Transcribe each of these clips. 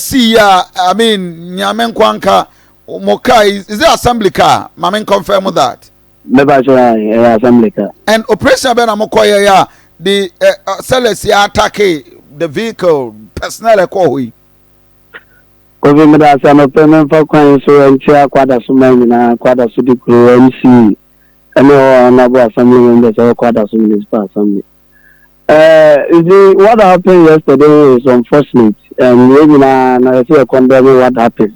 see I mean nyamen kwanka moka is the assembly car mamen confirm that assembly car and operation be na mokoye ya the sellers attack the vehicle personnel ekwo Kofi me da san payment for kwan so entia kwada so man na kwada so di pro MC ene o na bo assembly members so kwada so municipal assembly. What happened yesterday is unfortunate and maybe na say condemn what happened.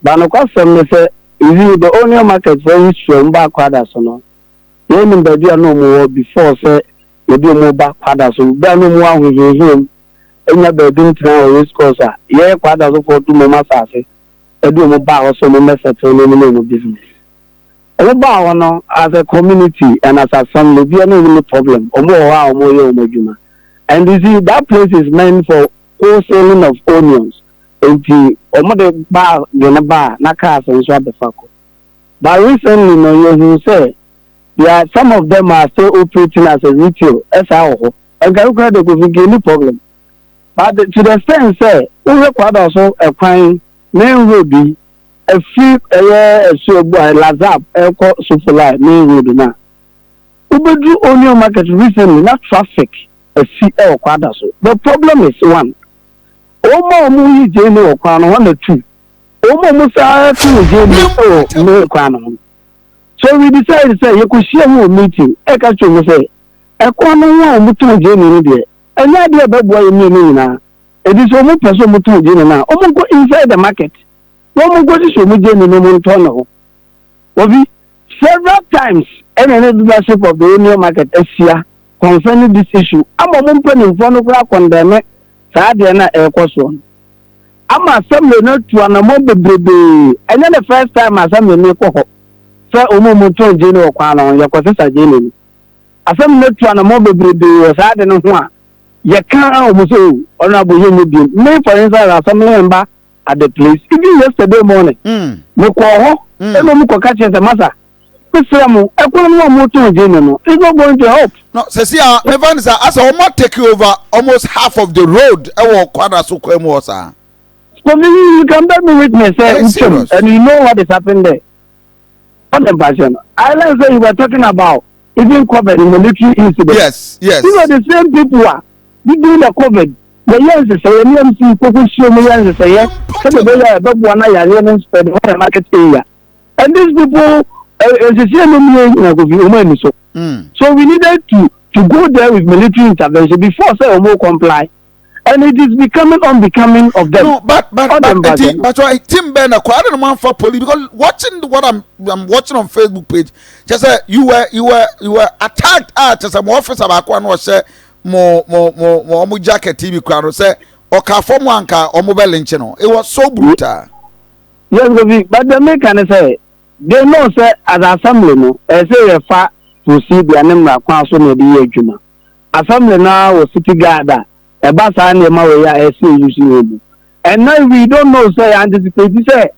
But no question me say is the only market for which from back kwada so no. You mean the dia no more before say you do more back kwada so there no more with enya bedroom tran or course ye kwada so for 2 months ase edu mo ba so mo message no business e ba wono as a community and as a family be no problem omo wa omo ye omo djuma and you see that place is meant for wholesaling of onions enti omo de ba de ba na car so abefako but recently no you say there some of them are still operating as a retail SRO and can go any problem. But to the extent say, we require also a crime, main road be a few a so boy Lazap, supply main road now. We do onion market recently, not traffic, a few quadra so. The problem is one. Omo mu jeni o kwano 1 or 2. Omo mu sa tu jeni no kwano. So we decided to say you could share more meeting. E ka chu say e kwano wa mu tu jeni ni de. Anya dia beboy me na it is omo person mo tu jeni na omo go inside the market omo go to mo jeni no mo turn no obi several times any leadership of the union market asia concerning this issue amo mo mpanin fo no kra condemn saa de na e koso ama assembly no to anamo bebrebe anya the first time assembly no ko ho say omo mo tu jeni o kwa no ye ko sesa jeni assembly no to anamo bebrebe saa de no ho a you can't almost honorable human being. Me, for instance, assembly member at the place. Even yesterday morning, me call and we catch the massa. It's not going to help. No, Cecilia, Evans, as I might take over almost half of the road. I will quadra so cremosa. So you can bear me witness, and you know what is happening there. What the passion? I like say you were talking about even covered in the military incident. Yes. These are the same people who are. During the COVID, the years say MC people show me years say yes. So the way don't wanna ya spend the market area. And these people so we needed to go there with military intervention before say Omo comply. And it is becoming unbecoming of them. No, but why Tim Benner, I don't want for police because watching what I'm watching on Facebook page, just say you were attacked at just some officer about one was say mo jacket TV crowd say oka form anka o mobile lynch no it was so brutal. Yes, but the make can say they know say as assembly no say you fa to see the animal kwan so na dey adwuma assembly na was city guard e ba sa na ma we ya say use and now we don't know say anticipate say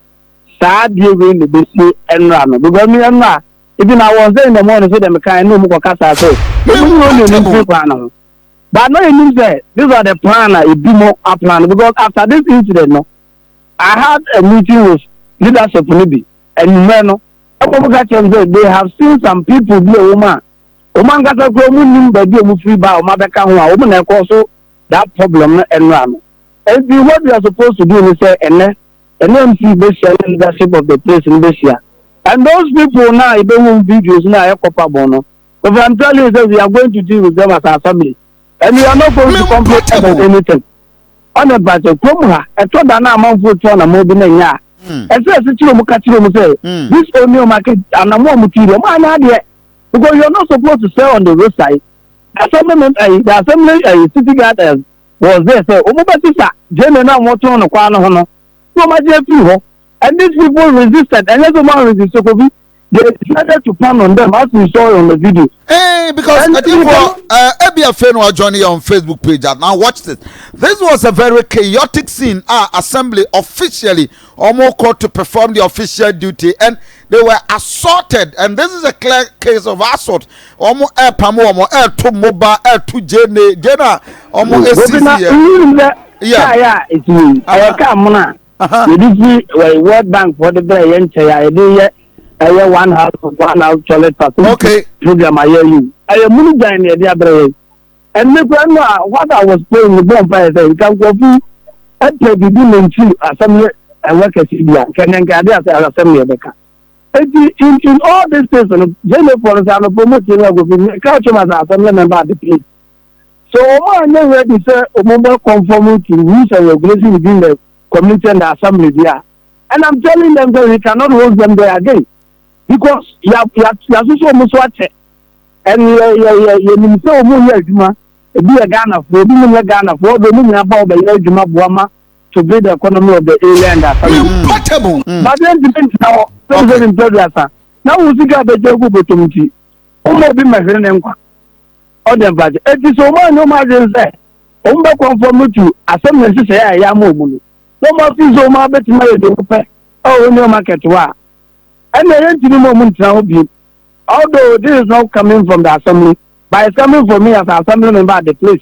sa dey we in the base enra no because me enra even I was there in the morning so them kind no mo ko kasa say no. But no, you say these are the plan, a demo plan because after this incident, no, I had a meeting with leadership Nibi and Meno. They have seen some people be a woman. Woman got a woman, but you free by Mabeka, woman, also that problem and run. And what we are supposed to do is say, and MC Bishop leadership of the place in this year. And those people now, they don't videos now, Bono. But I'm telling you that we are going to deal with them as our family. And we are not going to complain about anything. On the budget, I told that now I'm going to more than a year. And so, this only market and a more material. Because you're not supposed to sell on the roadside. The assembly city guard was there. So, General Motor on the corner. So much people. And these people resisted. And every man resisted. They decided to pan on them as we saw on the video. Hey, because and I think for Johnny on Facebook page now watch this. This was a very chaotic scene. Our assembly officially almost called to perform the official duty, and they were assaulted. And this is a clear case of assault. Almost air pamo, air to mobile, air to jena, almost Yeah, it's me. I come on. You did see World Bank for the Brain, I did 1 house, 1 house toilet facility program. I hear you. I am moving down near the other. And what I was playing with bonfire, you can go through and play the demon too. Assembly and work at India. Can then get there as assembly. In all these things, general for example, promoting a culture as assembly member at the place. So, I know where to say, mobile conforming to rules and regulations within the community and the assembly there. And I'm telling them that we cannot hold them there again. Because you have also almost watch it. And you say, be a Ghana for being a Ghana for the moving about the Juma Buama to build the economy of the island. But then depends now, President President. Now we see the job opportunity. Only be my friend. Other budget. It is so much no margin say. Umba conform to assembly say I am moving. No more things so much better my oh no market wa. And the rent moment now be. Although this is not coming from the assembly, but it's coming from me as an assembly member at the place.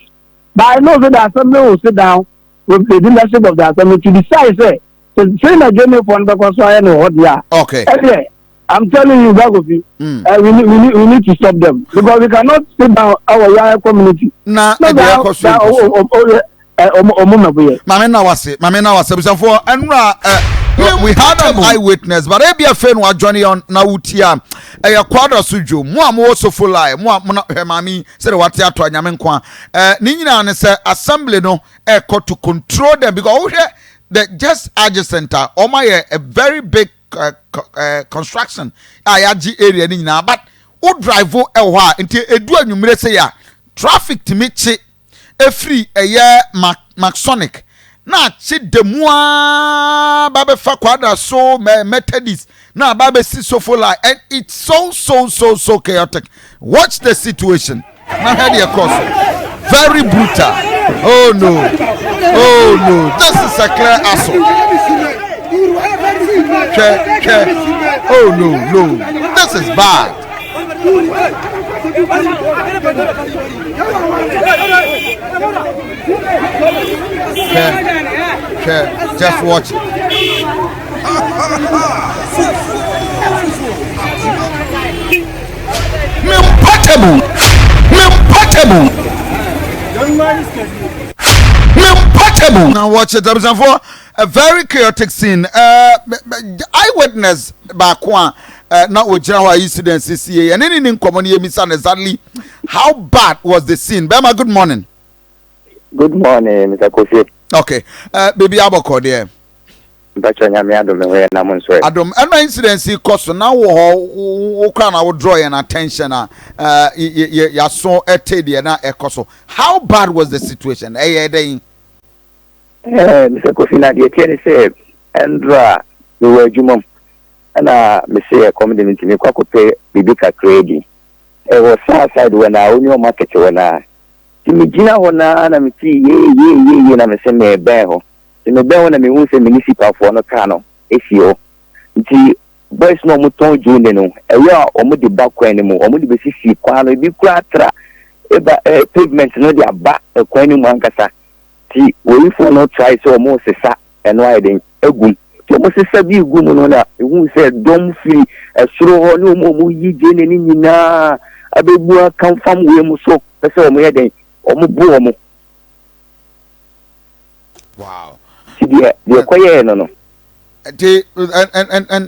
But I know that the assembly will sit down with the leadership of the assembly to decide say to train a journey for because I know what they are. Okay. Anyway, I'm telling you, Bagofi, we need to stop them because we cannot sit down our young community. Mamena wase for we had an eyewitness, but I be a friend was Johnny on Nautia. A quadra sujo, more so full lie, more mammy said what ya to a Yamenqua. Nina and say assembly no echo to control them because the just adjacent or my a very big construction IRG area Nina, but who drive a while until a dual numerous say traffic to meet a free a year Maxonic. Na chi demwa babe fa kwada so methodist na babe si so fola and it's so chaotic. Watch the situation. Na head across. Very brutal. Oh no. This is a clear assault. Oh no. This is bad. Just watch it. Now watch it. For a very chaotic scene. Eyewitness back one. Not with general incidents this year. And any in common year, exactly how bad was the scene? Bema, good morning. Good morning, Mr. Kofi. Okay, baby Aboko there. Adam, and my incidents cost now. Who can I would draw an attention? Ya saw a teddy and a coso. How bad was the situation? Mr. Kofi, na the attorney said, Andra, we were Jumum, and me say a community me kwako pay bibika crazy. It was outside when I own your market when I. Timijina wana na miti ye na meseme beho. Timebe wana miunse municipal for no kano esio. Nti boys no muton june no. Eya omo di bakwa ni mu, omo di besisi kwano ebi kura tra. Eba pavement no di aba kwani mu ankasa. Ti we for no try so omo sesa eno ayden egum. Ti omo sesa bi egum no na ehun se dom free esuro ho ni omo yije ni nyina abebu kan fam we mu so pese omo yeden. Wow. No.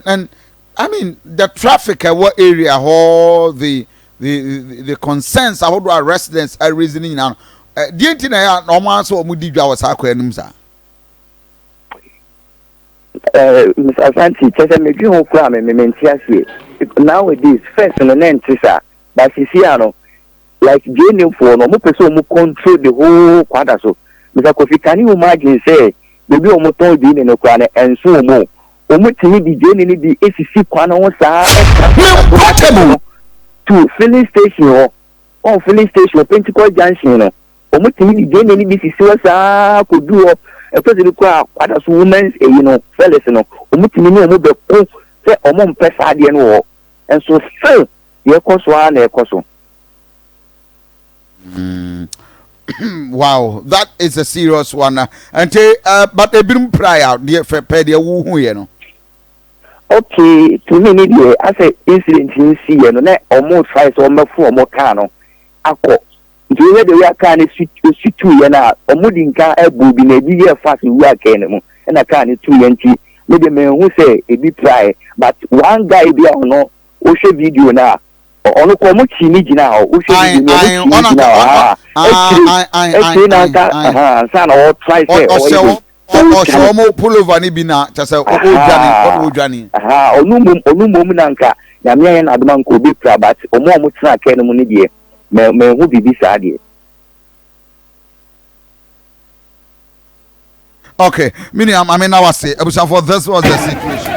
And I mean the traffic at what area all the concerns about our residents are reasoning now. The internet normal so mudi was Mr. Asante, tell me you won't cry me nowadays first and then but Sisiano. Like Jane for no person who control the whole quadra. So, Mr. Kofi, can you imagine say maybe almost all the in the corner and so more? Omutini the Jane in the ACC corner was to filling station or filling station Pentecost Junction. Omutini the Jane in the ACC was could do a president quadra women's fellas no. Omutini no mobile say omon pesadian war and so still your cost one a cost. Wow, that is a serious one. And but they been prior, dear Feped, you know. Okay, to me, I say incident in see, and almost tries almost for more cano. Ako, do you know the way I can shoot 2 years now? Or moving car, a booby, maybe a fast work anymore, and I can't 2 years. Maybe men who say it be try, but one guy be on no, Osha video now. Ono ko mo chini jina ho o she ni mo chini jina ha sana o try say o show mo pull over ni bi na cha say o dwane onu mom na nka ya me yan adoma nko bi pra but o mo tena ka no mu ni de me hu bibi sa de. Okay, Miriam, I mean now I say for this was the situation.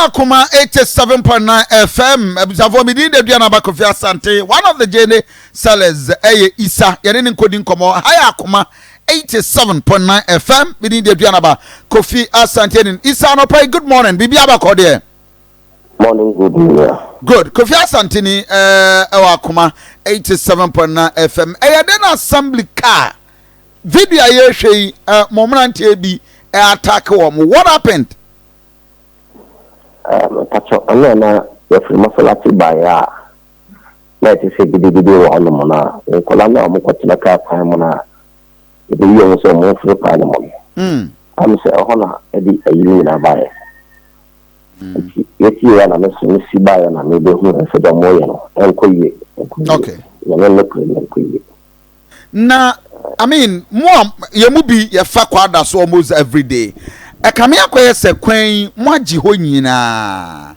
Akoma 87.9 FM. Abusafo mi di de dua na ba Kofi Asante. One of the JN sellers Isa. Yene nkodi nkomo. Akoma 87.9 FM. Mi di de dua na ba Kofi Asante. Isa no pay good morning. Bibi abako de. Morning, good morning. Good. Kofi Asante ni Akoma 87.9 FM. Den assembly car. Video ye hwe momrantie bi attack wo. What happened? Pacho ana ya frima salati baya na ti se gidi wa no mona ko la na mo ko tila ka pa mo na e bi yo so mo fru pa no mo am se hona e di ayi na baya yeti ya na so si baya na me be hu se do mo ye no en ko ye okay ya na problem ko ye na I mean mo ye mu bi ye fa kwada so almost every day. Ekame akoye se kwan mo agi ho nyina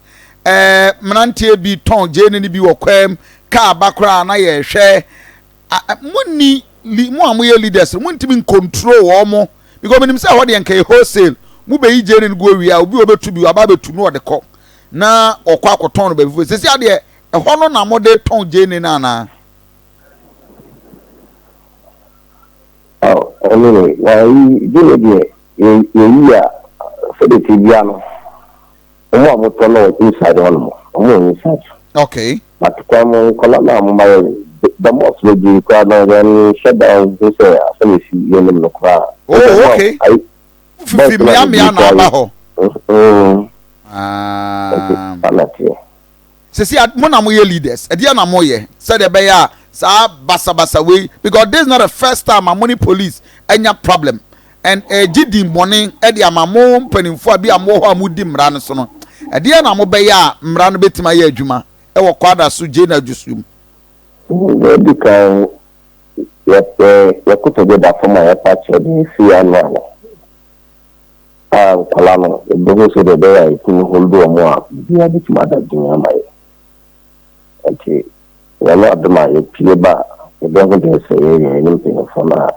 mnantie bi ton jene ni bi wo kwam ka bakra na ye hwe munni mo amoye leaders muntimi control wo mo because menim say ho de enke wholesale mu be jene ni go wi a obi obetu bi aba betu no de ko na okwa akoton no be fu sesi ade ho no na mo de ton jene na na anyway why yeah, for the TV, I'm not inside one more. Inside. Okay. But come on, the most will be required then shut down this oh, okay. See, Mona Moye leaders, a dear Namoye said a bear, sa basa way, because this is not the first time I'm money police and your problem. And a GD morning, Eddie Amamo, penning for be a more mudim ranson. A dear Namobeya, Mran bit my juma, ever quadra sujena jusum. Because you could get that for my patch of the sea and one. Colano, the business of the day, I couldn't hold do more. You are the mother doing my. Okay, you are not the my clear bar. You don't say anything for now.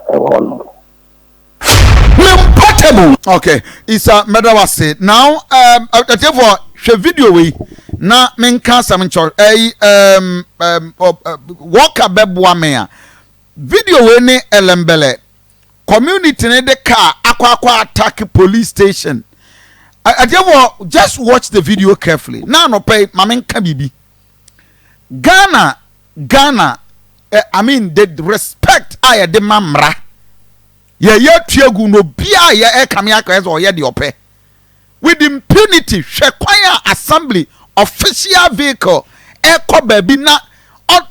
Okay, it's a matter of say now. Therefore, the video we na menka some church. Walker bebwa mea video we ne elembele community ne de car akwa attack police station. Therefore, just watch the video carefully. Now no pay mamenka bibi. Ghana. I mean the respect I de mamra. Ye tuagu no bia ye kame akwa so ye de ope with impunity hwe kwaya assembly official vehicle ko baabi na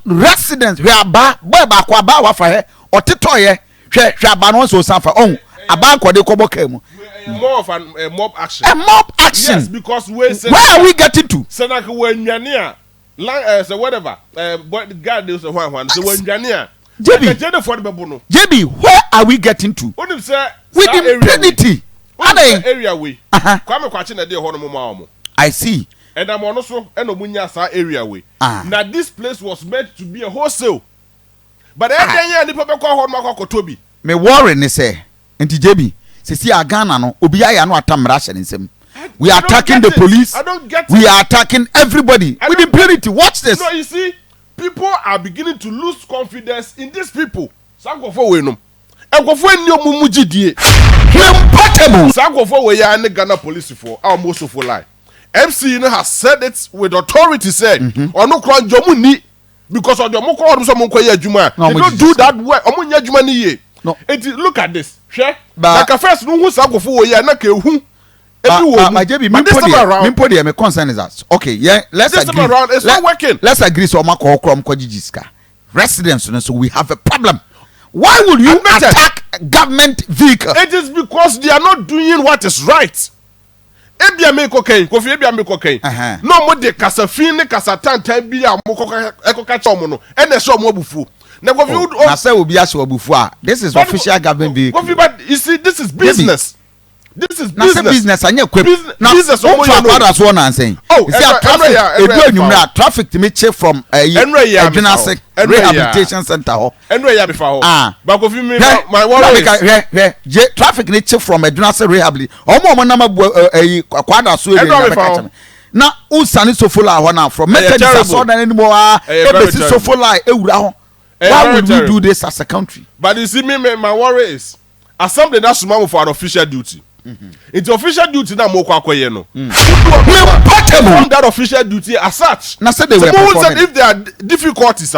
residents hwe aba boy ba kwa ba wa fa he otetoye hwe aba no so sanfa on aba akode koboka mu more of a mob action. A mob action. Yes, because where are we getting to? Senaka when Yania, so whatever. But God is a one. So when Yania, JB, where are we getting to? What if say with impunity? Area way. Come watching a day honor. I see. And I'm also an Omunya area way. Now this place was meant to be a wholesale. But every year the people call Hon Toby. Me worry ne say, and JB. See Ghana no obiya no atamra hye nsem. We are attacking the police. I don't get it. We are attacking everybody with impunity. Watch this. No, you see, people are beginning to lose confidence in these people. Sankofo we no. Enkofo eni omumugidie. Impossible. Sankofo we ya ne Ghana police for almost for lie. MC has said it with authority said ono kro njomu ni because ojomo ko odum so mo nkoye adwuma. They don't do that work. Omo nya adwuma ni ye. No. Look at this. Sure. Like a first no who sago for we na ke hu. My JB me concern is that okay, yeah, let's agree. It's not working. Let's agree so mako krom ko jijiska. Residents so we have a problem. Why would you attack a government vehicle? It is because they are not doing what is right. Ebia me cocaine, kofi ebia me cocaine. No mo de kasafin kasa tantan bia mo ekoka chomo no. Ene so mo bufu. I say will be before. This is official government vehicle. But you see, this is business. This is business. And you're now, business. That's what I'm saying. Oh, traffic to me check from gymnastic rehabilitation center. But if you mean my worry traffic need check from a gymnastic rehabilitation. Now, Usani so full now from Methodist anymore. So full why would we do this as a country? But you see, me, my worry is assembly that's for an official duty. It's official duty now. From that official duty as such. Now, if there are difficulties,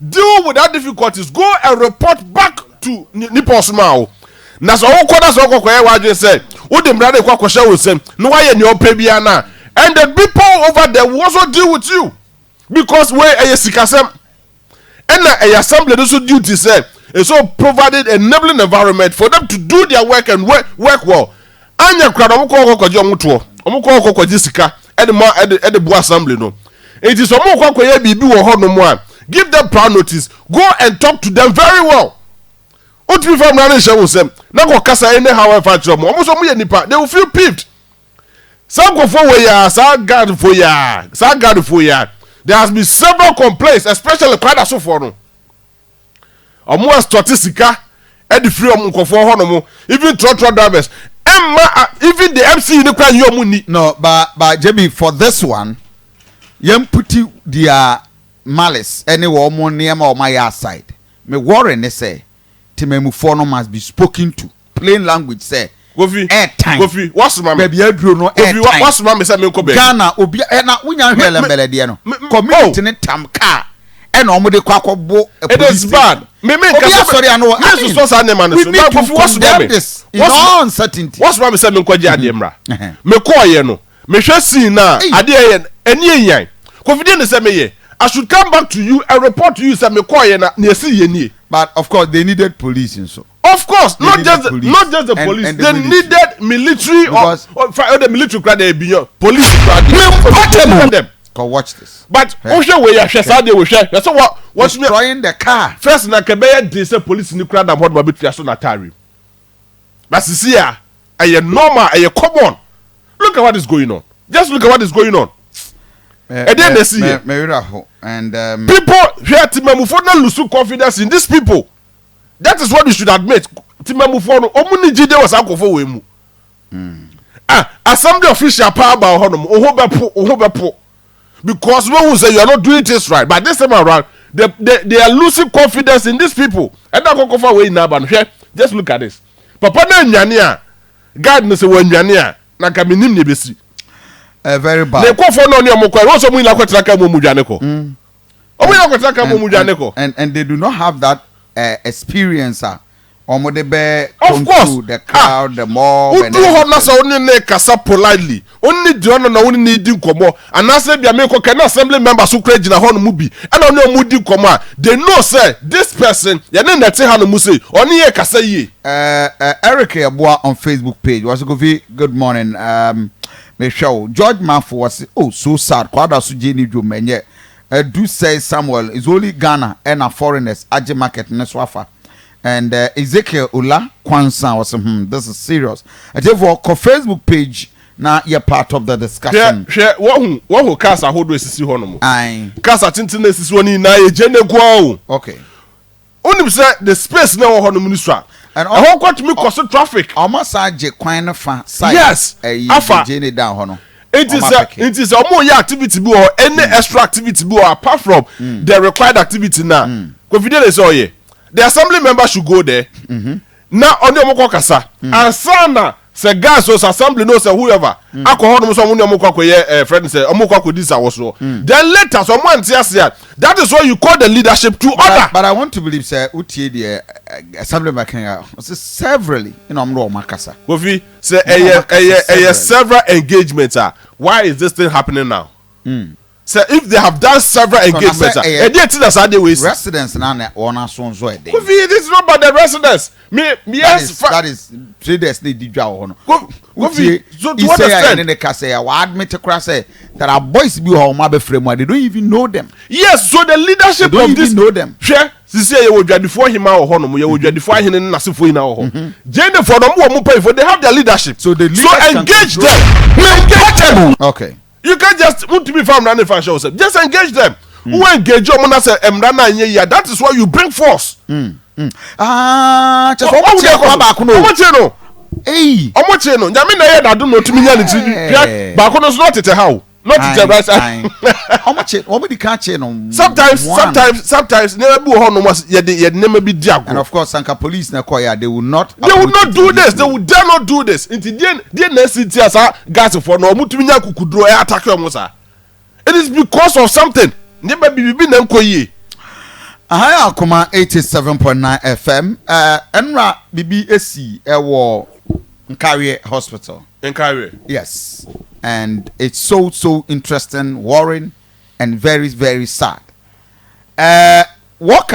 deal with that difficulties. Go and report back to Nippon Smile. Now, so that's what I say. What the brother Kwakosha will say, no, I am your babyana. And the people over there will also deal with you. Because where a sikasem and a assembly also duty said it's so provided enabling environment for them to do their work and work well. Anya crowd jisika at the board assembly no. It is give them prior notice. Go and talk to them very well. They will feel peeved. Some go for some guard for ya. There has been several complaints, especially kwadso for no. Omo statistica e the free omo nkofo hono even truck drivers. Even the MC in the crowd you money. No, but JB for this one, you put their malice anywhere more near my side. Me worry ne say Timemu must be spoken to. Plain language say Gofi, airtime. Gofi, what's my baby? I drew no airtime. What's my say me ko be? Ghana obi na wunya hwele mbele no. Community ne tam car. E na omo de kwa akọbo. It is bad. Me sorry I know. Me so say name no. Now Gofi what's my this? No uncertainty. What's my say me ko je ade mra. Me ko ye no. Me hwe sin na ade ye eni eyan. Gofi dey say me ye. I should come back to you and report to you say me ko ye na esi ye ni. But of course they needed police and so. Of course, not just the police. They needed military or the military crowd. They be police crowd. Them. Go watch this. But Osha we are share they will share. That's what destroying the car. First na kebeye they say police in the crowd and what about between so na tari. But see here, are normal, are common. Look at what is going on. Just look at what is going on. And then they see and people here Timemu for not lose confidence in these people. That is what we should admit. Timemu for no omuni jide was akofo we mu. Assembly official power by honum ohobepo. Because when we say you are not doing this right, but this time around they are losing confidence in these people. And that akofo we na ban hwe. Just look at this. Papa na nyane a God no say we nyane a na ka minim ne besi. Very bad. Le kofo no ne omokwa wo so mu ila kwetara ka mu dwane ko. And they do not have that experience Omo de be of course the crowd, the mob. Who do honor so only kasa politely. Only the honor na only need nkomo. And I say be make can assembly members who crazy na hon mu bi. And only mu di nkomo. They know say this person ya na nete ha no mu say only ye kasa ye. Eric Yabua on Facebook page was go good morning. Me show George Manfo was so sad. Kwada su jeni dwo menye. Do say Samuel is only Ghana and a foreigners aje market neswafa. And Ezekiel Ola Kwansan was this is serious. Therefore, ko Facebook page na you're part of the discussion. Share what who kasa hold esisi hono. Aye. Kasa tintin esisi woni na ye jene gwa. Okay. Only say the space na hono minister. And how got me cause traffic. Almost aje kwan na fa side. Yes. Afa jene down hono. It is a more activity or any extra activity apart from the required activity now. Confidence all ye. The assembly member should go there. Now on the moko kasa. And sana say guys or assembly no say whoever. Alcohol no so money moko koye friend say moko ko this was so. Then later someone say that is what you call the leadership to order. But I want to believe say utie the assembly member severally you know am no makasa. Kofi say several engagements are. Why is this thing happening now? So if they have done several engagements, residents na ona so nso e dey. It is not about the residents. Yes, that is 3 days they did job hono. So to what extent? In the case I admit to crash say there are boys be ho ma be frame they don't even know them. Yes, so the leadership they don't of this know them. Share say you dwadifo hima ho hono mo you dwadifo ahene na sefo ina ho. Jene for them wo mo pay for they have their leadership. So the engage them. Engage them. Okay. You can't just want to be found running for show. Just engage them. Who engage you? Mona say emrana nye. That is why you bring force. Just what you go back no. Omocheno. Hey. Omocheno. Nyame na ye da do no tumi nya ne ti. Back no not it how. Not it right side. Omocheno. Omo can't no. Sometimes never be ho no was ye never be diago. And of course Sanka police na koya they will not do this. They will dare not do this. Until the next city as gas for no mutumi nya kukudro e attack you sir. It is because of something. Never be na nkoyi. Aha Akoma 87.9 FM. Enra BBAC ewo Nkari Hospital. Nkari. Yes. And it's so interesting, worrying, and very, very sad. What